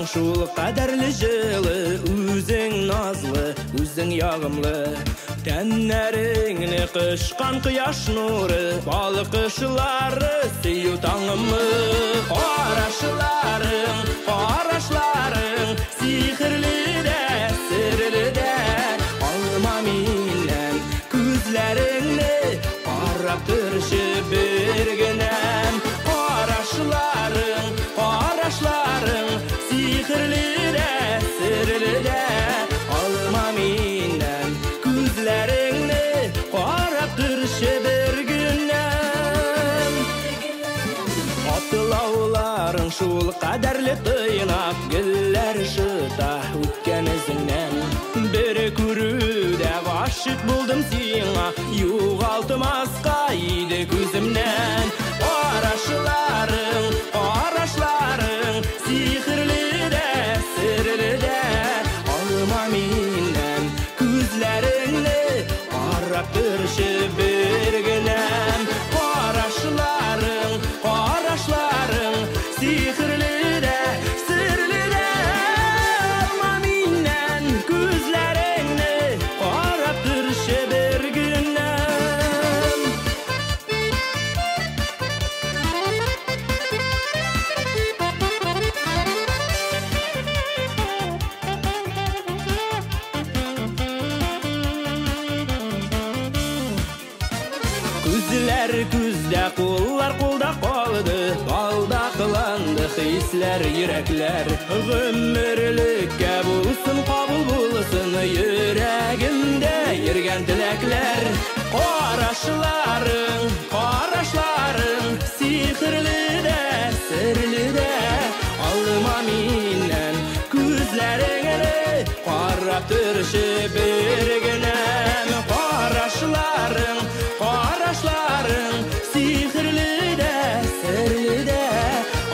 şul kaderli жылы, үзең назлы, үзең ягымлы. Тәннәреңне кышкан кояш нуры, балкышлары сөю таңымы. Карашларың, сихерле дә, серле дә. Алма миннән күзләреңне, карап торчы бер генәм. Карашларың, сихерле дә, серле дә. Алма миннән күзләреңне, карап торчы бер генәм. Атлауларың шул кадәрле тыйнап, гөлләр шыта үткән эзеңнән. Бер күрүдә гашык булдым сиңа, югалтмаска иде күземнән. Карашларың, сихерле дә, серле дә. Алма миннән күзләреңне, карап торчы бер генәм. Карашларың, сихерле дә, серле дә. Алма миннән күзләреңне, карап торчы бер генәм. Күзләр күздә, куллар кулда калды, балда кыланды хисләр, йөрәкләр. Гомерлеккә булсын, кабул булсын, йөрәгемдә йөргән теләкләр. Карашларың, сихерле дә, серле дә. Алма миннән күзләреңне, карап торчы бер генәм. Карашларың, сихерле дә, серле дә.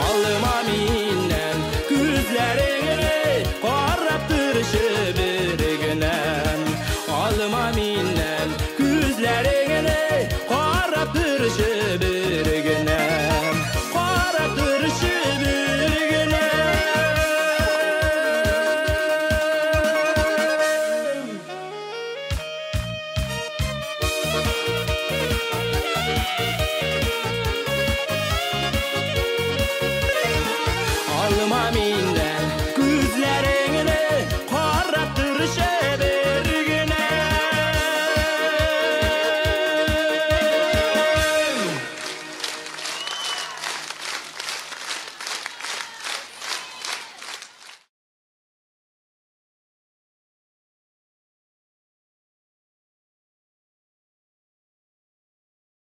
Алма миннән күзләреңне, карап торчы бер генәм. Алма миннән күзләреңне, карап торчы бер генәм. Карап торчы бер генәм. Alma